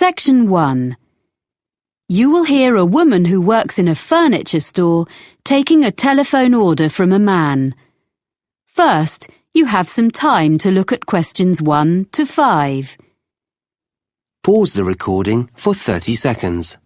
Section 1. You will hear a woman who works in a furniture store taking a telephone order from a man. First, you have some time to look at questions 1 to 5. Pause the recording for 30 seconds.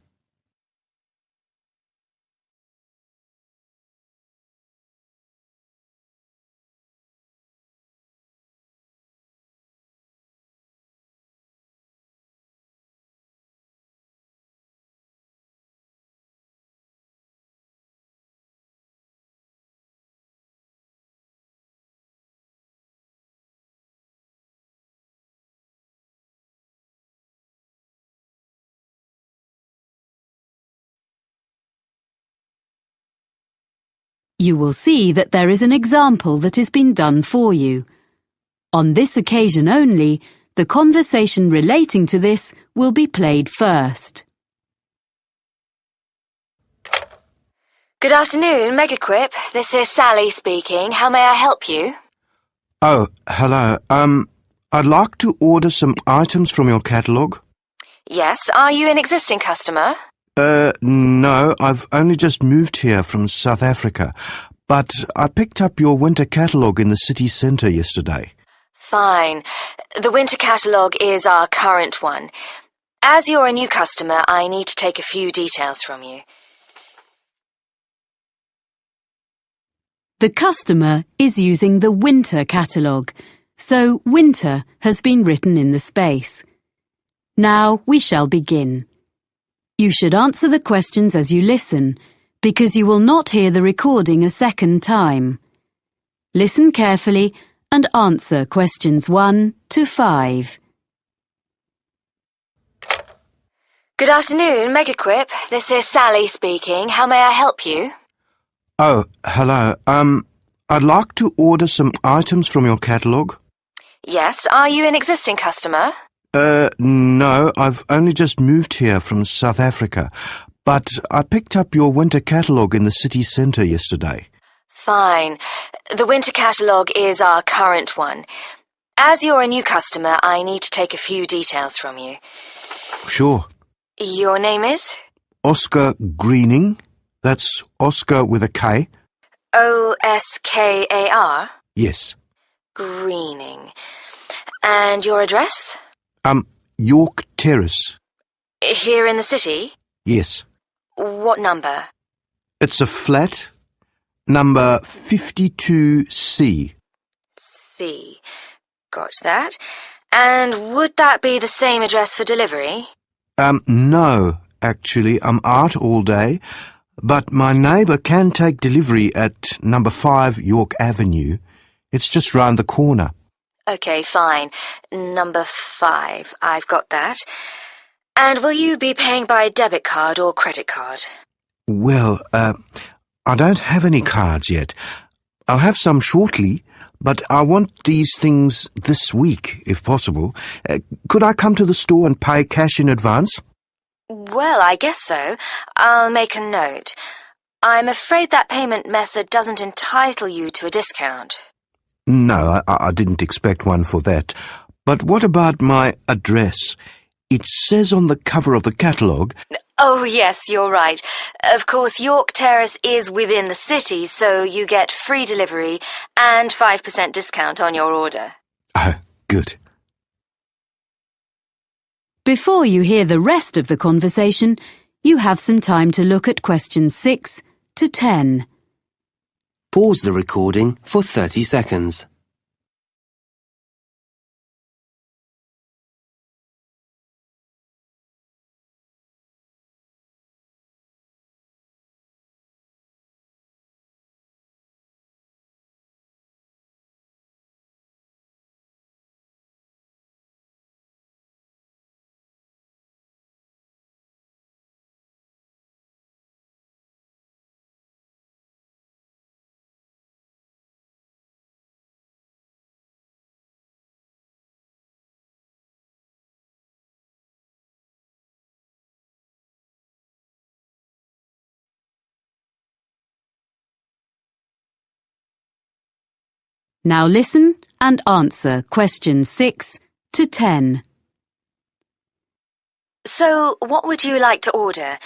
You will see that there is an example that has been done for you. On this occasion only, the conversation relating to this will be played first. Good afternoon, Megequip. This is Sally speaking. How may I help you? Oh, hello. I'd like to order some items from your catalogue. Yes, are you an existing customer? No, I've only just moved here from South Africa, but I picked up your winter catalogue in the city centre yesterday. Fine. The winter catalogue is our current one. As you're a new customer, I need to take a few details from you. The customer is using the winter catalogue, so winter has been written in the space. Now we shall begin. You should answer the questions as you listen, because you will not hear the recording a second time. Listen carefully and answer questions 1 to 5. Good afternoon, Megequip. This is Sally speaking. How may I help you? Oh, hello. I'd like to order some items from your catalogue. Yes, are you an existing customer? No, I've only just moved here from South Africa, but I picked up your winter catalogue in the city centre yesterday. Fine. The winter catalogue is our current one. As you're a new customer, I need to take a few details from you. Sure. Your name is? Oscar Greening. That's Oscar with a K. Oskar? Yes. Greening. And your address? York Terrace. Here in the city? Yes. What number? It's a flat, number 52C. C. Got that. And would that be the same address for delivery? No, actually, I'm out all day, but my neighbour can take delivery at number 5 York Avenue. It's just round the corner. Okay, fine. Number 5. I've got that. And will you be paying by debit card or credit card? Well, I don't have any cards yet. I'll have some shortly, but I want these things this week, if possible. Could I come to the store and pay cash in advance? Well, I guess so. I'll make a note. I'm afraid that payment method doesn't entitle you to a discount. No, I didn't expect one for that. But what about my address? It says on the cover of the catalogue... Oh, yes, you're right. Of course, York Terrace is within the city, so you get free delivery and 5% discount on your order. Oh, good. Before you hear the rest of the conversation, you have some time to look at questions 6 to 10. Pause the recording for 30 seconds. Now listen and answer questions 6 to 10. So, what would you like to order?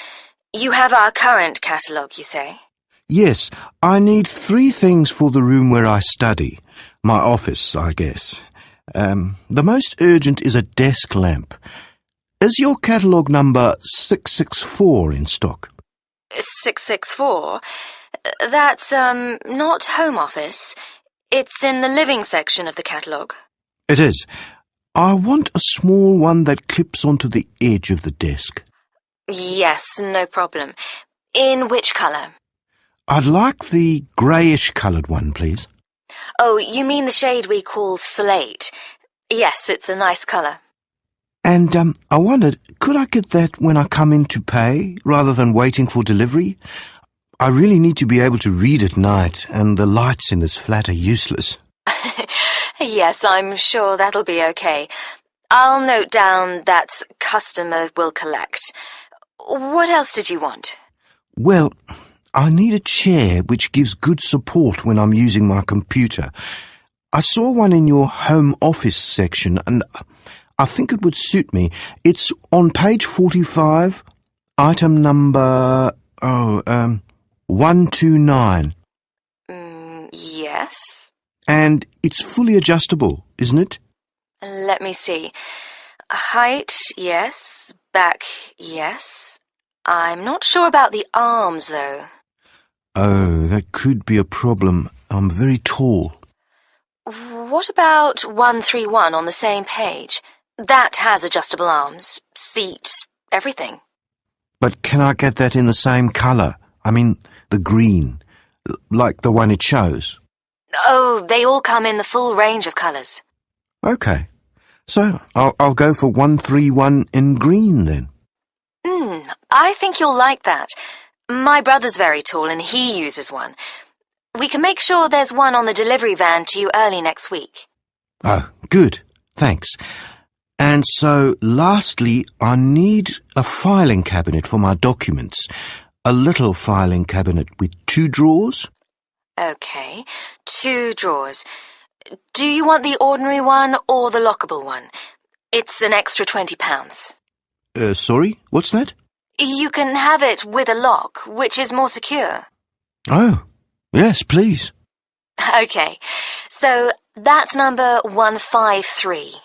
You have our current catalogue, you say? Yes, I need 3 things for the room where I study. My office, I guess. The most urgent is a desk lamp. Is your catalogue number 664 in stock? 664? That's, not home office. It's in the living section of the catalogue. It is. I want a small one that clips onto the edge of the desk. Yes, no problem. In which colour? I'd like the greyish-coloured one, please. Oh, you mean the shade we call slate. Yes, it's a nice colour. And I wondered, could I get that when I come in to pay, rather than waiting for delivery? I really need to be able to read at night, and the lights in this flat are useless. Yes, I'm sure that'll be okay. I'll note down that customer will collect. What else did you want? Well, I need a chair which gives good support when I'm using my computer. I saw one in your home office section, and I think it would suit me. It's on page 45, item number 129. Yes. And it's fully adjustable, isn't it? Let me see. Height, yes. Back, yes. I'm not sure about the arms, though. Oh, that could be a problem. I'm very tall. What about 131 on the same page? That has adjustable arms, seat, everything. But can I get that in the same colour? I mean, the green, like the one it shows. Oh, they all come in the full range of colours. Okay, so I'll go for 131 in green then. I think you'll like that. My brother's very tall and he uses one. We can make sure there's one on the delivery van to you early next week. Oh, good. Thanks. And so, lastly, I need a filing cabinet for my documents. A little filing cabinet with 2 drawers. Okay, 2 drawers. Do you want the ordinary one or the lockable one? It's an extra £20. Sorry, what's that? You can have it with a lock, which is more secure. Oh, yes, please. Okay, so that's number 153.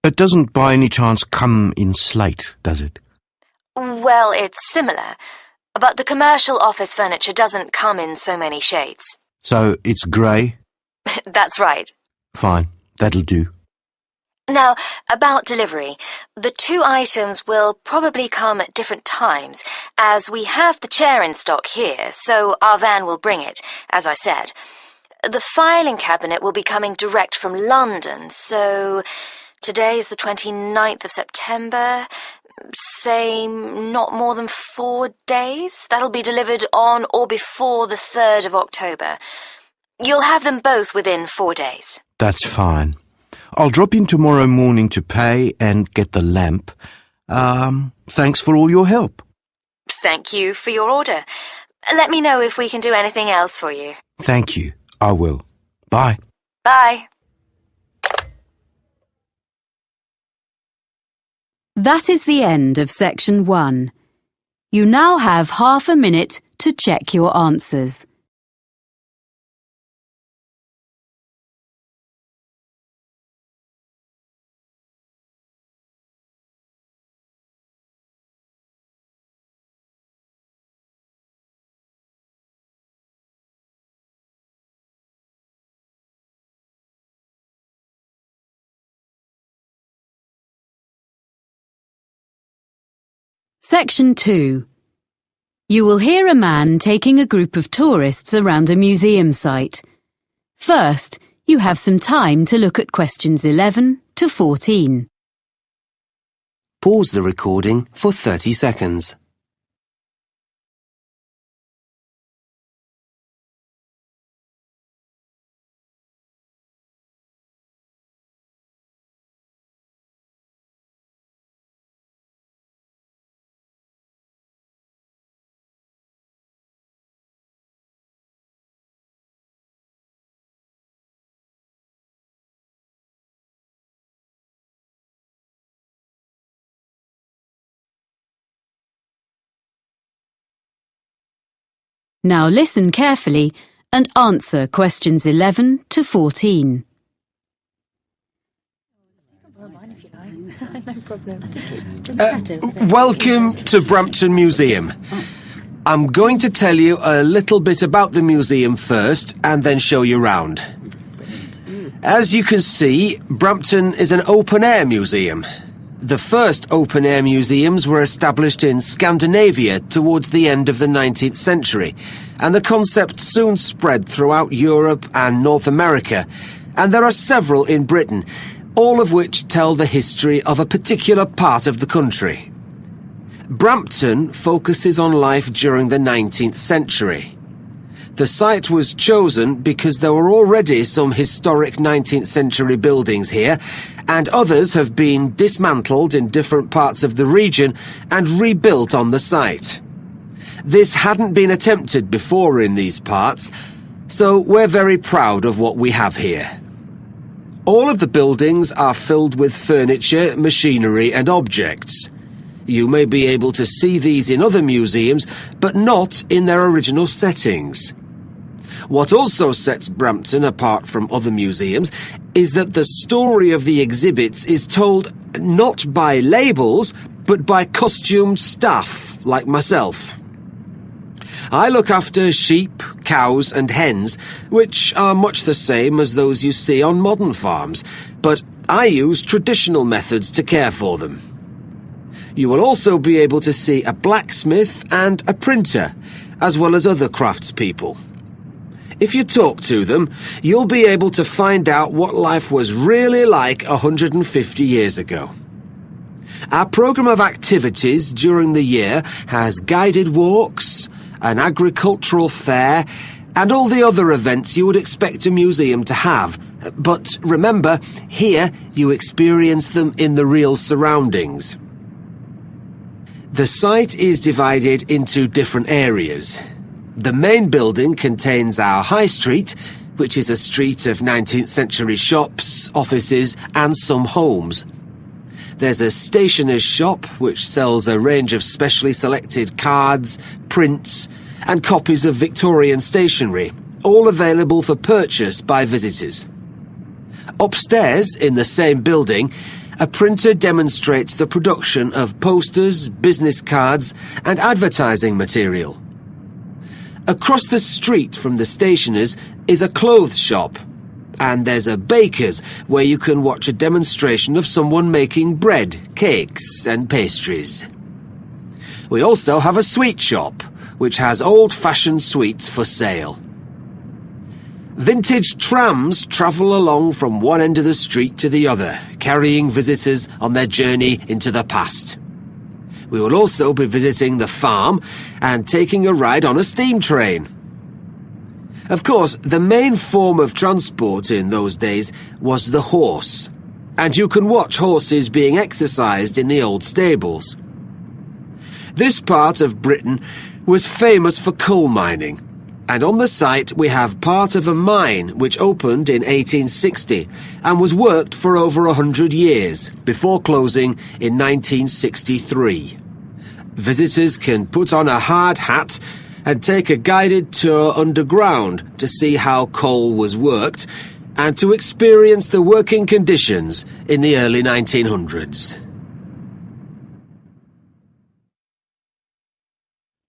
It doesn't by any chance come in slate, does it? Well, it's similar, but the commercial office furniture doesn't come in so many shades. So it's grey? That's right. Fine, that'll do. Now, about delivery, the 2 items will probably come at different times, as we have the chair in stock here, so our van will bring it, as I said. The filing cabinet will be coming direct from London, so today is the 29th of September, say not more than 4 days. That'll be delivered on or before the 3rd of October. You'll have them both within 4 days. That's fine. I'll drop in tomorrow morning to pay and get the lamp. Thanks for all your help. Thank you for your order. Let me know if we can do anything else for you. Thank you. I will. Bye. Bye. That is the end of section 1. You now have half a minute to check your answers. Section 2. You will hear a man taking a group of tourists around a museum site. First, you have some time to look at questions 11 to 14. Pause the recording for 30 seconds. Now listen carefully and answer questions 11 to 14. Welcome to Brampton Museum. I'm going to tell you a little bit about the museum first and then show you round. As you can see, Brampton is an open-air museum. The first open-air museums were established in Scandinavia towards the end of the 19th century, and the concept soon spread throughout Europe and North America, and there are several in Britain, all of which tell the history of a particular part of the country. Brampton focuses on life during the 19th century. The site was chosen because there were already some historic 19th century buildings here, and others have been dismantled in different parts of the region and rebuilt on the site. This hadn't been attempted before in these parts, so we're very proud of what we have here. All of the buildings are filled with furniture, machinery and objects. You may be able to see these in other museums, but not in their original settings. What also sets Brampton apart from other museums is that the story of the exhibits is told not by labels, but by costumed staff like myself. I look after sheep, cows and hens, which are much the same as those you see on modern farms, but I use traditional methods to care for them. You will also be able to see a blacksmith and a printer, as well as other craftspeople. If you talk to them, you'll be able to find out what life was really like 150 years ago. Our programme of activities during the year has guided walks, an agricultural fair, and all the other events you would expect a museum to have. But remember, here you experience them in the real surroundings. The site is divided into different areas. The main building contains our High Street, which is a street of 19th century shops, offices and some homes. There's a stationer's shop which sells a range of specially selected cards, prints and copies of Victorian stationery, all available for purchase by visitors. Upstairs, in the same building, a printer demonstrates the production of posters, business cards and advertising material. Across the street from the stationer's is a clothes shop, and there's a baker's where you can watch a demonstration of someone making bread, cakes and pastries. We also have a sweet shop, which has old-fashioned sweets for sale. Vintage trams travel along from one end of the street to the other, carrying visitors on their journey into the past. We will also be visiting the farm and taking a ride on a steam train. Of course, the main form of transport in those days was the horse, and you can watch horses being exercised in the old stables. This part of Britain was famous for coal mining, and on the site we have part of a mine which opened in 1860 and was worked for over 100 years before closing in 1963. Visitors can put on a hard hat and take a guided tour underground to see how coal was worked and to experience the working conditions in the early 1900s.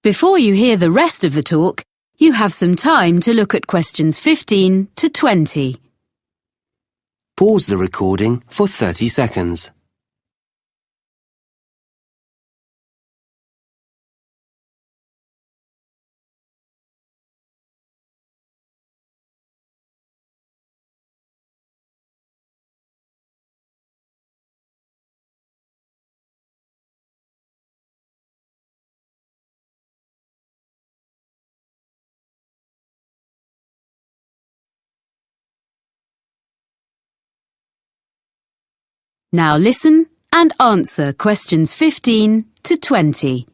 Before you hear the rest of the talk, you have some time to look at questions 15 to 20. Pause the recording for 30 seconds. Now listen and answer questions 15 to 20.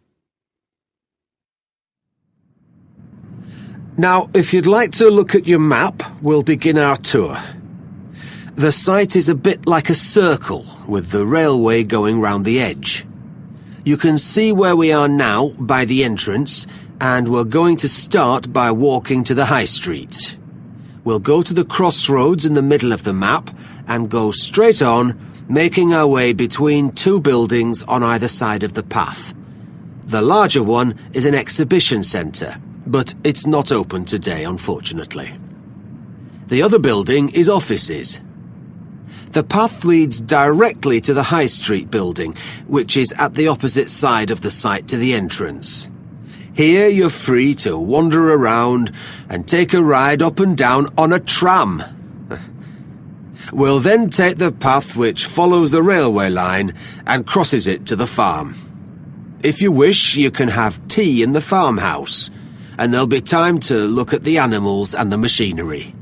Now, if you'd like to look at your map, we'll begin our tour. The site is a bit like a circle, with the railway going round the edge. You can see where we are now by the entrance, and we're going to start by walking to the high street. We'll go to the crossroads in the middle of the map and go straight on, making our way between two buildings on either side of the path. The larger one is an exhibition centre, but it's not open today, unfortunately. The other building is offices. The path leads directly to the High Street building, which is at the opposite side of the site to the entrance. Here you're free to wander around and take a ride up and down on a tram. We'll then take the path which follows the railway line and crosses it to the farm. If you wish, you can have tea in the farmhouse, and there'll be time to look at the animals and the machinery.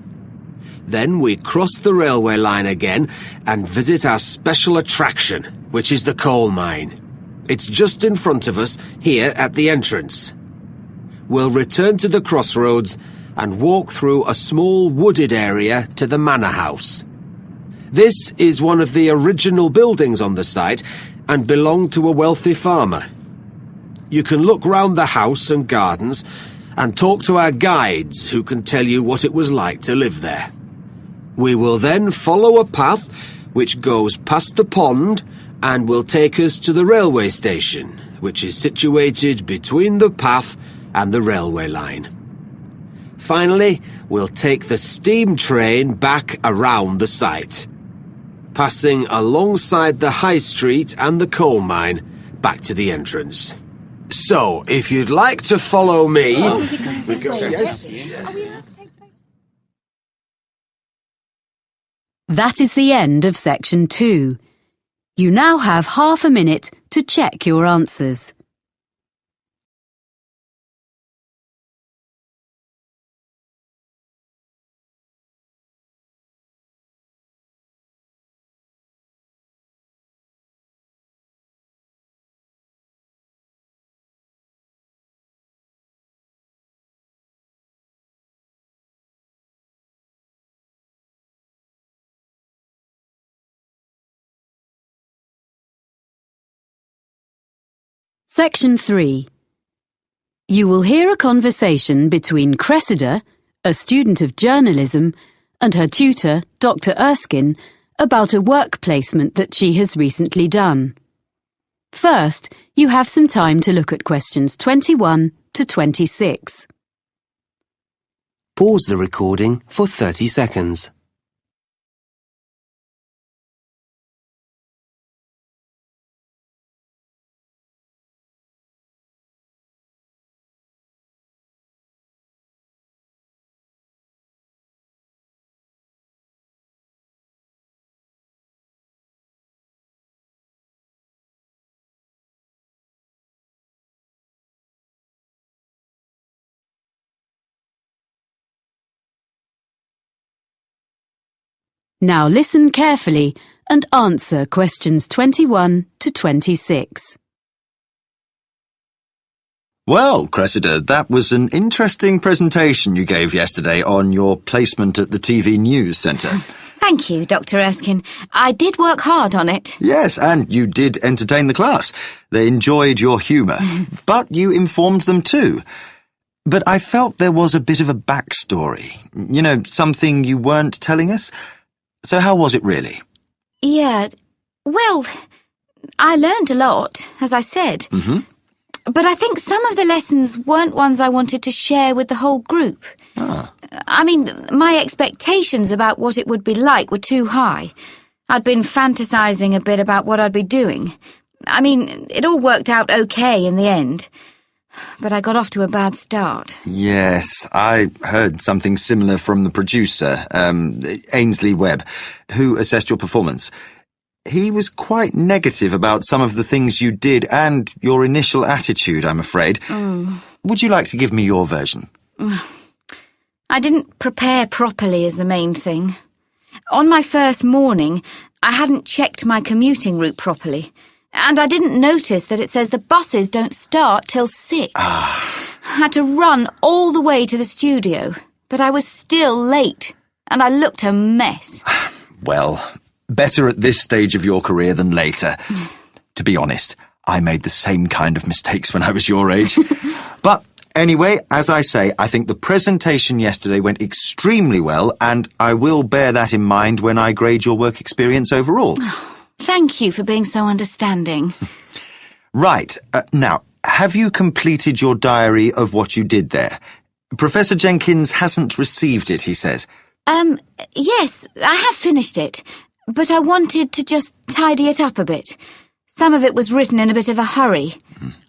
Then we cross the railway line again and visit our special attraction, which is the coal mine. It's just in front of us, here at the entrance. We'll return to the crossroads and walk through a small wooded area to the manor house. This is one of the original buildings on the site and belonged to a wealthy farmer. You can look round the house and gardens and talk to our guides who can tell you what it was like to live there. We will then follow a path which goes past the pond and will take us to the railway station, which is situated between the path and the railway line. Finally, we'll take the steam train back around the site, passing alongside the high street and the coal mine back to the entrance. So, if you'd like to follow me... That is the end of section 2. You now have half a minute to check your answers. Section 3. You will hear a conversation between Cressida, a student of journalism, and her tutor, Dr. Erskine, about a work placement that she has recently done. First, you have some time to look at questions 21 to 26. Pause the recording for 30 seconds. Now listen carefully and answer questions 21 to 26. Well, Cressida, that was an interesting presentation you gave yesterday on your placement at the TV News Centre. Thank you, Dr. Erskine. I did work hard on it. Yes, and you did entertain the class. They enjoyed your humour, but you informed them too. But I felt there was a bit of a backstory. You know, something you weren't telling us. So how was it really? Yeah, well, I learned a lot, as I said. But I think some of the lessons weren't ones I wanted to share with the whole group. I mean, my expectations about what it would be like were too high. I'd been fantasizing a bit about what I'd be doing. I mean, it all worked out okay in the end. But I got off to a bad start. Yes, I heard something similar from the producer, Ainsley Webb, who assessed your performance. He was quite negative about some of the things you did and your initial attitude, I'm afraid. Would you like to give me your version? I didn't prepare properly is the main thing. On my first morning, I hadn't checked my commuting route properly. And I didn't notice that it says the buses don't start till 6. I had to run all the way to the studio, but I was still late, and I looked a mess. Well, better at this stage of your career than later. To be honest, I made the same kind of mistakes when I was your age. But Anyway, as I say, I think the presentation yesterday went extremely well, and I will bear that in mind when I grade your work experience overall. Thank you for being so understanding. Right. Now, have you completed your diary of what you did there? Professor Jenkins hasn't received it, he says. Yes, I have finished it, but I wanted to just tidy it up a bit. Some of it was written in a bit of a hurry.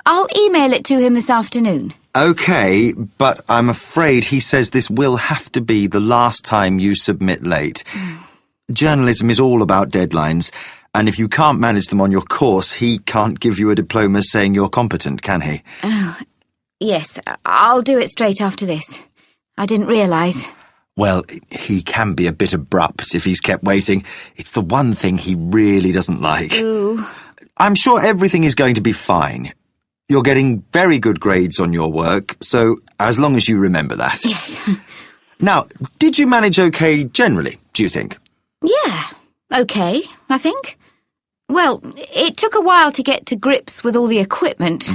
I'll email it to him this afternoon. OK, but I'm afraid he says this will have to be the last time you submit late. Journalism is all about deadlines, and if you can't manage them on your course, he can't give you a diploma saying you're competent, can he? Oh, yes, I'll do it straight after this. I didn't realise. Well, he can be a bit abrupt if he's kept waiting. It's the one thing he really doesn't like. Ooh. I'm sure everything is going to be fine. You're getting very good grades on your work, so as long as you remember that. Yes. Now, did you manage okay generally, do you think? Yeah, okay, I think. Well, it took a while to get to grips with all the equipment.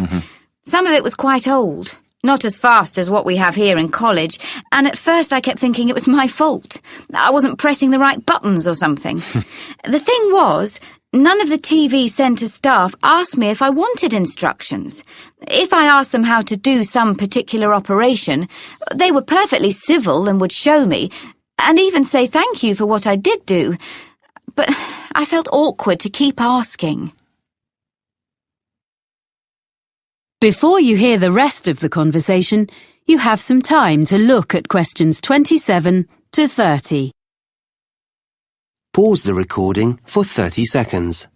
Some of it was quite old, not as fast as what we have here in college, and at first I kept thinking it was my fault. I wasn't pressing the right buttons or something. The thing was, none of the TV centre staff asked me if I wanted instructions. If I asked them how to do some particular operation, they were perfectly civil and would show me, and even say thank you for what I did do. But I felt awkward to keep asking. Before you hear the rest of the conversation, you have some time to look at questions 27 to 30. Pause the recording for 30 seconds.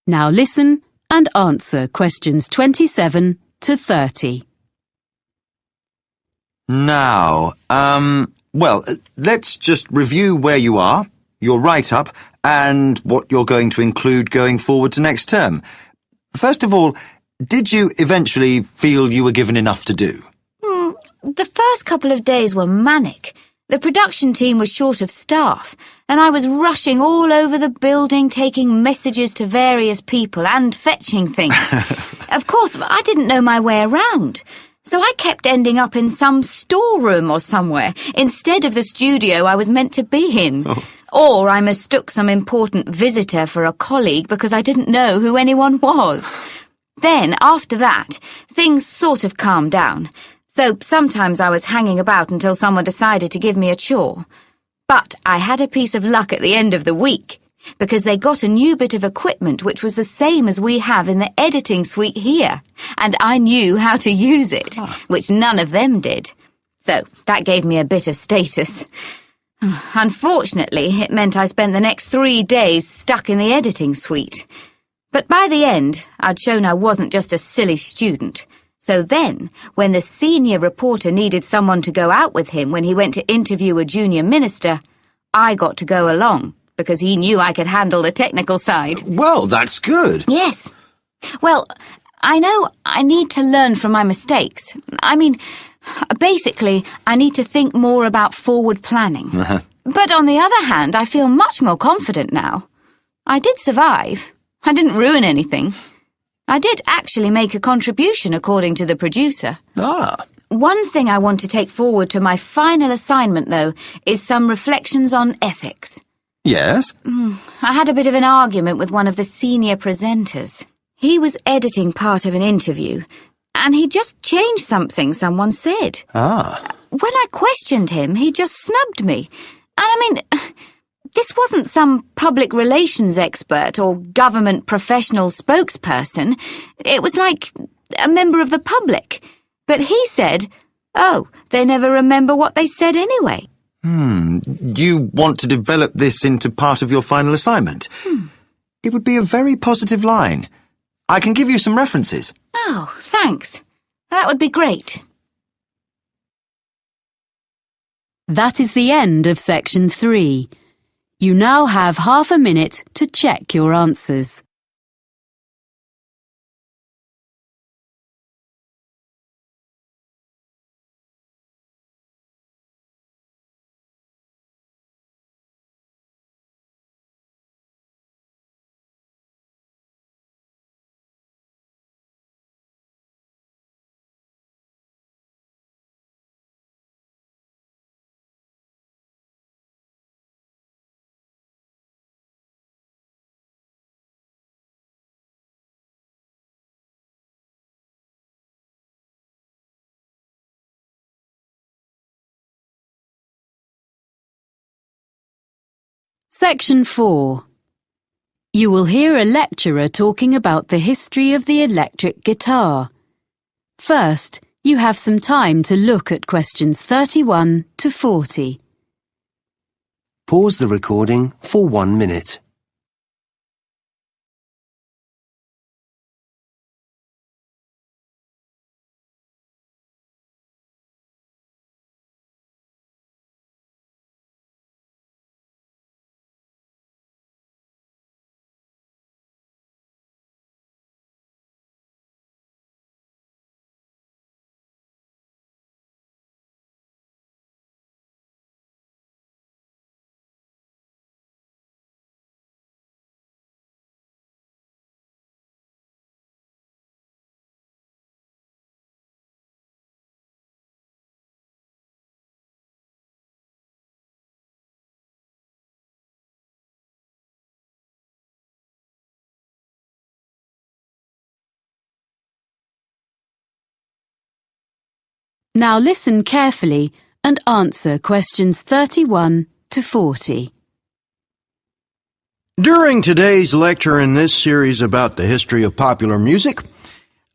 Now listen and answer questions 27 to 30. Now, well, let's just review where you are, your write-up, and what you're going to include going forward to next term. First of all, did you eventually feel you were given enough to do? The first couple of days were manic. The production team was short of staff, and I was rushing all over the building, taking messages to various people and fetching things. Of course, I didn't know my way around, so I kept ending up in some storeroom or somewhere, instead of the studio I was meant to be in. Or I mistook some important visitor for a colleague because I didn't know who anyone was. Then, after that, things sort of calmed down. So sometimes I was hanging about until someone decided to give me a chore. But I had a piece of luck at the end of the week, because they got a new bit of equipment which was the same as we have in the editing suite here, and I knew how to use it, which none of them did. So that gave me a bit of status. Unfortunately, it meant I spent the next 3 days stuck in the editing suite. But by the end, I'd shown I wasn't just a silly student. So then, when the senior reporter needed someone to go out with him when he went to interview a junior minister, I got to go along, because he knew I could handle the technical side. Well, that's good. Yes. Well, I know I need to learn from my mistakes. I mean, basically, I need to think more about forward planning. But on the other hand, I feel much more confident now. I did survive. I didn't ruin anything. I did actually make a contribution, according to the producer. One thing I want to take forward to my final assignment, though, is some reflections on ethics. Yes? I had a bit of an argument with one of the senior presenters. He was editing part of an interview, and he just changed something someone said. When I questioned him, he just snubbed me. And I mean, this wasn't some public relations expert or government professional spokesperson. It was like a member of the public. But he said, oh, they never remember what they said anyway. You want to develop this into part of your final assignment? It would be a very positive line. I can give you some references. Oh, thanks. That would be great. That is the end of section 3. You now have half a minute to check your answers. Section 4. You will hear a lecturer talking about the history of the electric guitar. First, you have some time to look at questions 31 to 40. Pause the recording for 1 minute. Now listen carefully and answer questions 31 to 40. During today's lecture in this series about the history of popular music,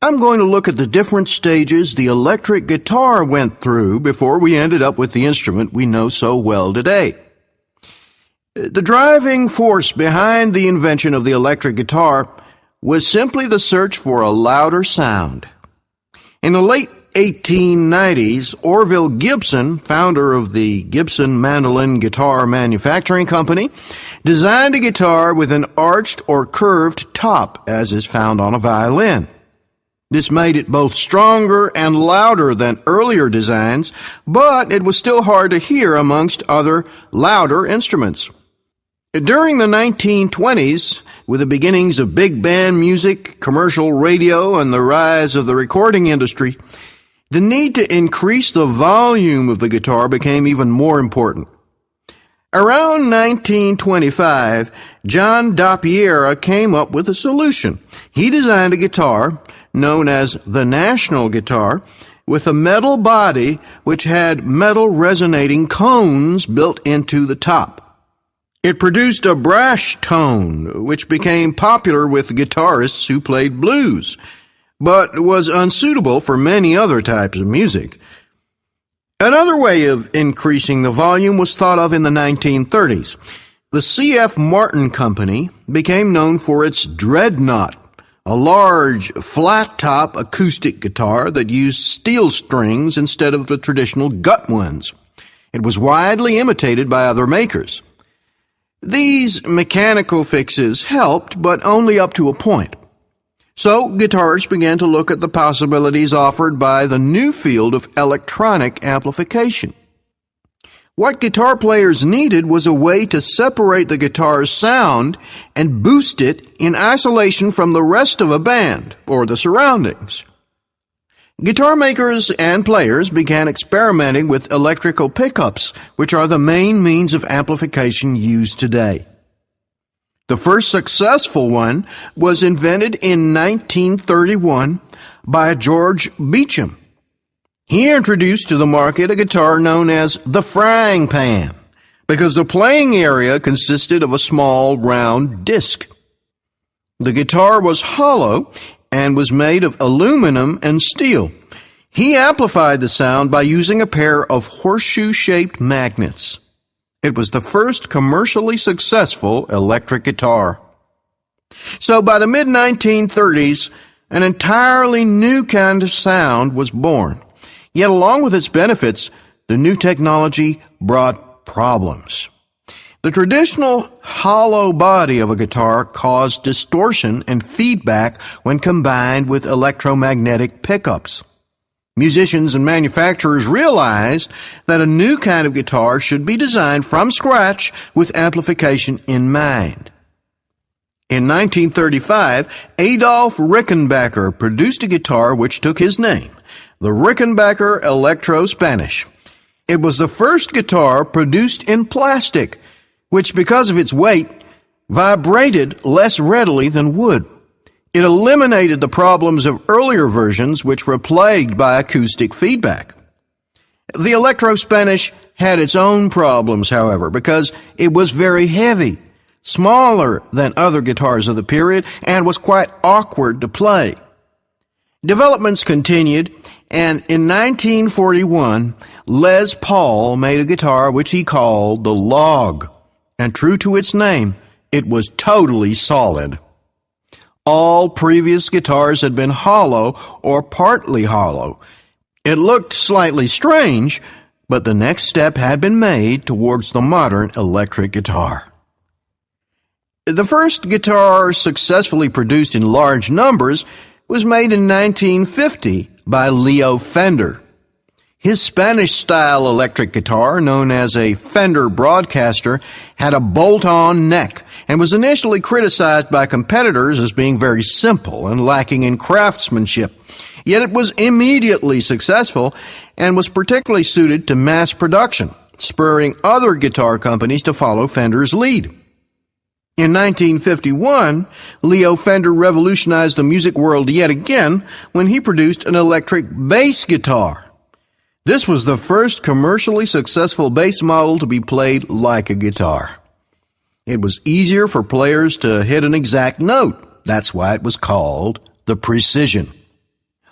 I'm going to look at the different stages the electric guitar went through before we ended up with the instrument we know so well today. The driving force behind the invention of the electric guitar was simply the search for a louder sound. In the late 1890s, Orville Gibson, founder of the Gibson Mandolin Guitar Manufacturing Company, designed a guitar with an arched or curved top, as is found on a violin. This made it both stronger and louder than earlier designs, but it was still hard to hear amongst other louder instruments. During the 1920s, with the beginnings of big band music, commercial radio, and the rise of the recording industry, the need to increase the volume of the guitar became even more important. Around 1925, John Dappiera came up with a solution. He designed a guitar known as the National Guitar with a metal body which had metal resonating cones built into the top. It produced a brash tone, which became popular with guitarists who played blues, but was unsuitable for many other types of music. Another way of increasing the volume was thought of in the 1930s. The C.F. Martin Company became known for its Dreadnought, a large, flat-top acoustic guitar that used steel strings instead of the traditional gut ones. It was widely imitated by other makers. These mechanical fixes helped, but only up to a point. So guitarists began to look at the possibilities offered by the new field of electronic amplification. What guitar players needed was a way to separate the guitar's sound and boost it in isolation from the rest of a band or the surroundings. Guitar makers and players began experimenting with electrical pickups, which are the main means of amplification used today. The first successful one was invented in 1931 by George Beecham. He introduced to the market a guitar known as the frying pan, because the playing area consisted of a small round disc. The guitar was hollow and was made of aluminum and steel. He amplified the sound by using a pair of horseshoe-shaped magnets. It was the first commercially successful electric guitar. So by the mid-1930s, an entirely new kind of sound was born. Yet along with its benefits, the new technology brought problems. The traditional hollow body of a guitar caused distortion and feedback when combined with electromagnetic pickups. Musicians and manufacturers realized that a new kind of guitar should be designed from scratch with amplification in mind. In 1935, Adolf Rickenbacker produced a guitar which took his name, the Rickenbacker Electro-Spanish. It was the first guitar produced in plastic, which, because of its weight, vibrated less readily than wood. It eliminated the problems of earlier versions, which were plagued by acoustic feedback. The Electro-Spanish had its own problems, however, because it was very heavy, smaller than other guitars of the period, and was quite awkward to play. Developments continued, and in 1941, Les Paul made a guitar which he called the Log. And true to its name, it was totally solid. All previous guitars had been hollow or partly hollow. It looked slightly strange, but the next step had been made towards the modern electric guitar. The first guitar successfully produced in large numbers was made in 1950 by Leo Fender. His Spanish-style electric guitar, known as a Fender Broadcaster, had a bolt-on neck and was initially criticized by competitors as being very simple and lacking in craftsmanship. Yet it was immediately successful and was particularly suited to mass production, spurring other guitar companies to follow Fender's lead. In 1951, Leo Fender revolutionized the music world yet again when he produced an electric bass guitar. This was the first commercially successful bass model to be played like a guitar. It was easier for players to hit an exact note. That's why it was called the Precision.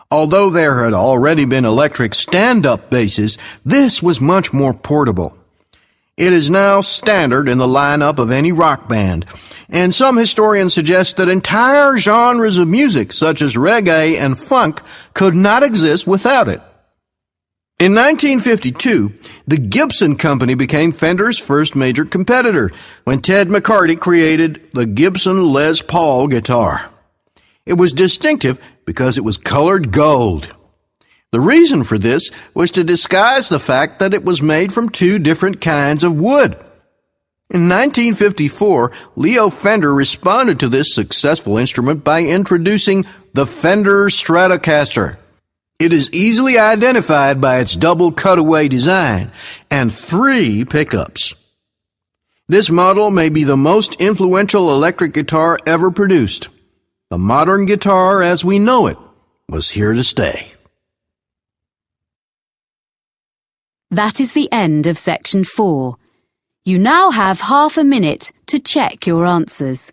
Although there had already been electric stand-up basses, this was much more portable. It is now standard in the lineup of any rock band, and some historians suggest that entire genres of music, such as reggae and funk, could not exist without it. In 1952, the Gibson Company became Fender's first major competitor when Ted McCarty created the Gibson Les Paul guitar. It was distinctive because it was colored gold. The reason for this was to disguise the fact that it was made from two different kinds of wood. In 1954, Leo Fender responded to this successful instrument by introducing the Fender Stratocaster. It is easily identified by its double cutaway design and 3 pickups. This model may be the most influential electric guitar ever produced. The modern guitar as we know it was here to stay. That is the end of section 4. You now have half a minute to check your answers.